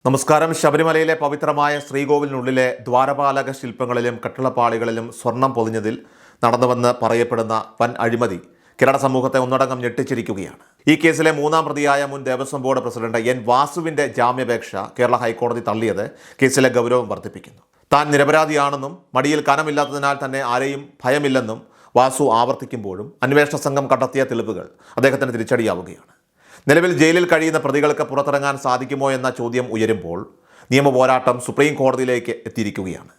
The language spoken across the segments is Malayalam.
നമസ്കാരം. ശബരിമലയിലെ പവിത്രമായ ശ്രീകോവിലിനുള്ളിലെ ദ്വാരപാലക ശില്പങ്ങളിലും കട്ടിളപ്പാളികളിലും സ്വർണം പൊതിഞ്ഞതിൽ നടന്നുവെന്ന് പറയപ്പെടുന്ന വൻ അഴിമതി കേരള സമൂഹത്തെ ഒന്നടങ്കം ഞെട്ടിച്ചിരിക്കുകയാണ്. ഈ കേസിലെ മൂന്നാം പ്രതിയായ മുൻ ദേവസ്വം ബോർഡ് പ്രസിഡന്റ് എൻ വാസുവിന്റെ ജാമ്യാപേക്ഷ കേരള ഹൈക്കോടതി തള്ളിയത് കേസിലെ ഗൗരവം വർദ്ധിപ്പിക്കുന്നു. താൻ നിരപരാധിയാണെന്നും മടിയിൽ കനമില്ലാത്തതിനാൽ തന്നെ ആരെയും ഭയമില്ലെന്നും വാസു ആവർത്തിക്കുമ്പോഴും അന്വേഷണ സംഘം കണ്ടെത്തിയ തെളിവുകൾ അദ്ദേഹത്തിന് തിരിച്ചടിയാവുകയാണ്. നിലവിൽ ജയിലിൽ കഴിയുന്ന പ്രതികൾക്ക് പുറത്തിറങ്ങാൻ സാധിക്കുമോ എന്ന ചോദ്യം ഉയരുമ്പോൾ നിയമ പോരാട്ടം സുപ്രീം കോടതിയിലേക്ക് എത്തിയിരിക്കുകയാണ്.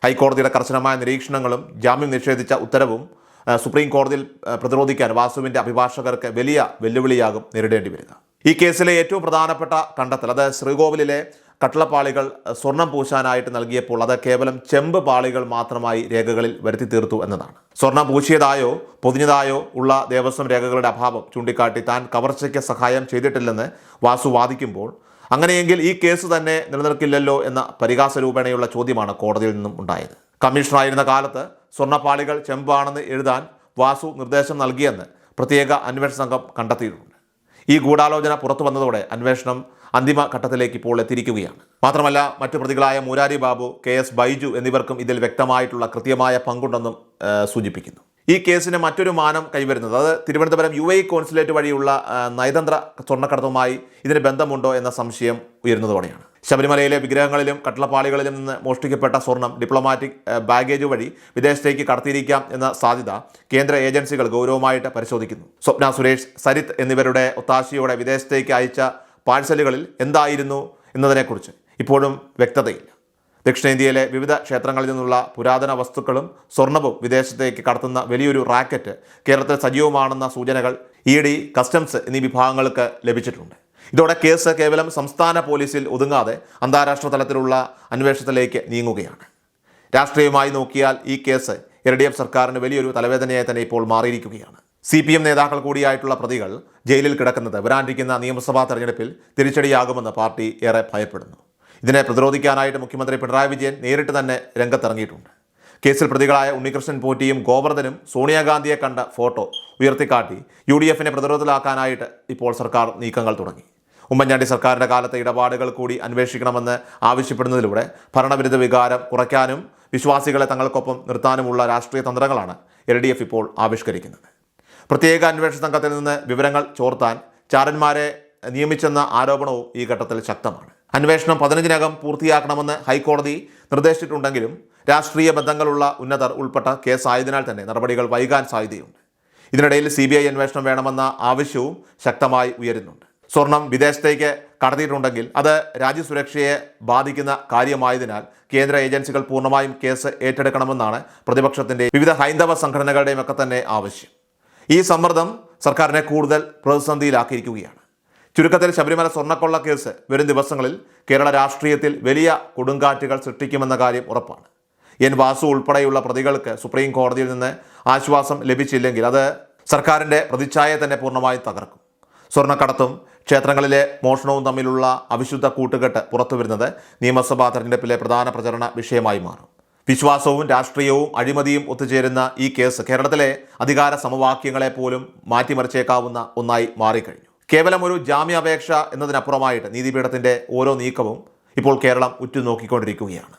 ഹൈക്കോടതിയുടെ കർശനമായ നിരീക്ഷണങ്ങളും ജാമ്യം നിഷേധിച്ച ഉത്തരവും സുപ്രീം കോടതിയിൽ പ്രതിരോധിക്കാൻ വാസുവിൻ്റെ അഭിഭാഷകർക്ക് വലിയ വെല്ലുവിളിയാകും നേരിടേണ്ടി വരിക. ഈ കേസിലെ ഏറ്റവും പ്രധാനപ്പെട്ട കണ്ടെത്തൽ അത് ശ്രീകോവിലിലെ കട്ടിളപ്പാളികൾ സ്വർണം പൂശാനായിട്ട് നൽകിയപ്പോൾ അത് കേവലം ചെമ്പ് പാളികൾ മാത്രമായി രേഖകളിൽ വരുത്തി തീർത്തു എന്നതാണ്. സ്വർണം പൂശിയതായോ പൊതിഞ്ഞതായോ ഉള്ള ദേവസ്വം രേഖകളുടെ അഭാവം ചൂണ്ടിക്കാട്ടി താൻ കവർച്ചയ്ക്ക് സഹായം ചെയ്തിട്ടില്ലെന്ന് വാസു വാദിക്കുമ്പോൾ അങ്ങനെയെങ്കിൽ ഈ കേസ് തന്നെ നിലനിൽക്കില്ലല്ലോ എന്ന പരിഹാസരൂപേണയുള്ള ചോദ്യമാണ് കോടതിയിൽ നിന്നും ഉണ്ടായത്. കമ്മീഷണറായിരുന്ന കാലത്ത് സ്വർണ്ണപ്പാളികൾ ചെമ്പാണെന്ന് എഴുതാൻ വാസു നിർദ്ദേശം നൽകിയെന്ന് പ്രത്യേക അന്വേഷണ സംഘം കണ്ടെത്തിയിട്ടുണ്ട്. ഈ ഗൂഢാലോചന പുറത്തു വന്നതോടെ അന്വേഷണം അന്തിമ ഘട്ടത്തിലേക്ക് ഇപ്പോൾ എത്തിയിരിക്കുകയാണ്. മാത്രമല്ല മറ്റു പ്രതികളായ മുരാരി ബാബു, KS ബൈജു എന്നിവർക്കും ഇതിൽ വ്യക്തമായിട്ടുള്ള കൃത്യമായ പങ്കുണ്ടെന്നും സൂചിപ്പിക്കുന്നു. ഈ കേസിന് മറ്റൊരു മാനം കൈവരുന്നത് അത് തിരുവനന്തപുരം UAE കോൺസുലേറ്റ് വഴിയുള്ള നയതന്ത്ര സ്വർണ്ണക്കടത്തുമായി ഇതിന് ബന്ധമുണ്ടോ എന്ന സംശയം ഉയരുന്നതോടെയാണ്. ശബരിമലയിലെ വിഗ്രഹങ്ങളിലും കട്ടിളപ്പാളികളിലും നിന്ന് മോഷ്ടിക്കപ്പെട്ട സ്വർണം ഡിപ്ലോമാറ്റിക് ബാഗേജ് വഴി വിദേശത്തേക്ക് കടത്തിയിരിക്കാം എന്ന സാധ്യത കേന്ദ്ര ഏജൻസികൾ ഗൗരവമായിട്ട് പരിശോധിക്കുന്നു. സ്വപ്ന സുരേഷ്, സരിത്ത് എന്നിവരുടെ ഒത്താശയോടെ വിദേശത്തേക്ക് അയച്ച പാഴ്സലുകളിൽ എന്തായിരുന്നു എന്നതിനെക്കുറിച്ച് ഇപ്പോഴും വ്യക്തതയില്ല. ദക്ഷിണേന്ത്യയിലെ വിവിധ ക്ഷേത്രങ്ങളിൽ നിന്നുള്ള പുരാതന വസ്തുക്കളും സ്വർണവും വിദേശത്തേക്ക് കടത്തുന്ന വലിയൊരു റാക്കറ്റ് കേരളത്തിൽ സജീവമാണെന്ന സൂചനകൾ ED, കസ്റ്റംസ് എന്നീ വിഭാഗങ്ങൾക്ക് ലഭിച്ചിട്ടുണ്ട്. ഇതോടെ കേസ് കേവലം സംസ്ഥാന പോലീസിൽ ഒതുങ്ങാതെ അന്താരാഷ്ട്ര തലത്തിലുള്ള അന്വേഷണത്തിലേക്ക് നീങ്ങുകയാണ്. രാഷ്ട്രീയമായി നോക്കിയാൽ ഈ കേസ് LDF സർക്കാരിന് വലിയൊരു തലവേദനയായി തന്നെ ഇപ്പോൾ മാറിയിരിക്കുകയാണ്. CPM നേതാക്കൾ കൂടിയായിട്ടുള്ള പ്രതികൾ ജയിലിൽ കിടക്കുന്നത് വരാനിരിക്കുന്ന നിയമസഭാ തെരഞ്ഞെടുപ്പിൽ തിരിച്ചടിയാകുമെന്ന് പാർട്ടി ഏറെ ഭയപ്പെടുന്നു. ഇതിനെ പ്രതിരോധിക്കാനായിട്ട് മുഖ്യമന്ത്രി പിണറായി വിജയൻ നേരിട്ട് തന്നെ രംഗത്തിറങ്ങിയിട്ടുണ്ട്. കേസിൽ പ്രതികളായ ഉണ്ണികൃഷ്ണൻ പോറ്റിയും ഗോവർദ്ധനും സോണിയാഗാന്ധിയെ കണ്ട ഫോട്ടോ ഉയർത്തിക്കാട്ടി UDFനെ പ്രതിരോധത്തിലാക്കാനായിട്ട് ഇപ്പോൾ സർക്കാർ നീക്കങ്ങൾ തുടങ്ങി. ഉമ്മൻചാണ്ടി സർക്കാരിൻ്റെ കാലത്തെ ഇടപാടുകൾ കൂടി അന്വേഷിക്കണമെന്ന് ആവശ്യപ്പെടുന്നതിലൂടെ ഭരണവിരുദ്ധ വികാരം കുറയ്ക്കാനും വിശ്വാസികളെ തങ്ങൾക്കൊപ്പം നിർത്താനുമുള്ള രാഷ്ട്രീയ തന്ത്രങ്ങളാണ് LDF ഇപ്പോൾ ആവിഷ്കരിക്കുന്നത്. പ്രത്യേക അന്വേഷണ സംഘത്തിൽ നിന്ന് വിവരങ്ങൾ ചോർത്താൻ ചാരന്മാരെ നിയമിച്ചെന്ന ആരോപണവും ഈ ഘട്ടത്തിൽ ശക്തമാണ്. അന്വേഷണം 15-നകം പൂർത്തിയാക്കണമെന്ന് ഹൈക്കോടതി നിർദ്ദേശിച്ചിട്ടുണ്ടെങ്കിലും രാഷ്ട്രീയ ബന്ധങ്ങളുള്ള ഉന്നതർ ഉൾപ്പെട്ട കേസായതിനാൽ തന്നെ നടപടികൾ വൈകാൻ സാധ്യതയുണ്ട്. ഇതിനിടയിൽ CBI അന്വേഷണം വേണമെന്ന ആവശ്യവും ശക്തമായി ഉയരുന്നുണ്ട്. സ്വർണം വിദേശത്തേക്ക് കടത്തിയിട്ടുണ്ടെങ്കിൽ അത് രാജ്യസുരക്ഷയെ ബാധിക്കുന്ന കാര്യമായതിനാൽ കേന്ദ്ര ഏജൻസികൾ പൂർണ്ണമായും കേസ് ഏറ്റെടുക്കണമെന്നാണ് പ്രതിപക്ഷത്തിൻ്റെ വിവിധ ഹൈന്ദവ സംഘടനകളുടെയും ഒക്കെ തന്നെ ആവശ്യം. ഈ സമ്മർദ്ദം സർക്കാരിനെ കൂടുതൽ പ്രതിസന്ധിയിലാക്കിയിരിക്കുകയാണ്. ചുരുക്കത്തിൽ ശബരിമല സ്വർണ്ണക്കൊള്ള കേസ് വരും ദിവസങ്ങളിൽ കേരള രാഷ്ട്രീയത്തിൽ വലിയ കൊടുങ്കാറ്റുകൾ സൃഷ്ടിക്കുമെന്ന കാര്യം ഉറപ്പാണ്. എൻ വാസു ഉൾപ്പെടെയുള്ള പ്രതികൾക്ക് സുപ്രീം കോടതിയിൽ നിന്ന് ആശ്വാസം ലഭിച്ചില്ലെങ്കിൽ അത് സർക്കാരിൻ്റെ പ്രതിച്ഛായയെ തന്നെ പൂർണ്ണമായും തകർക്കും. സ്വർണ്ണക്കടത്തും ക്ഷേത്രങ്ങളിലെ മോഷണവും തമ്മിലുള്ള അവിശുദ്ധ കൂട്ടുകെട്ട് പുറത്തുവരുന്നത് നിയമസഭാ തെരഞ്ഞെടുപ്പിലെ പ്രധാന പ്രചരണ വിഷയമായി മാറും. വിശ്വാസവും രാഷ്ട്രീയവും അഴിമതിയും ഒത്തുചേരുന്ന ഈ കേസ് കേരളത്തിലെ അധികാര സമവാക്യങ്ങളെ പോലും മാറ്റിമറിച്ചേക്കാവുന്ന ഒന്നായി മാറിക്കഴിഞ്ഞു. കേവലം ഒരു ജാമ്യാപേക്ഷ എന്നതിനപ്പുറമായിട്ട് നീതിപീഠത്തിൻ്റെ ഓരോ നീക്കവും ഇപ്പോൾ കേരളം ഉറ്റുനോക്കിക്കൊണ്ടിരിക്കുകയാണ്.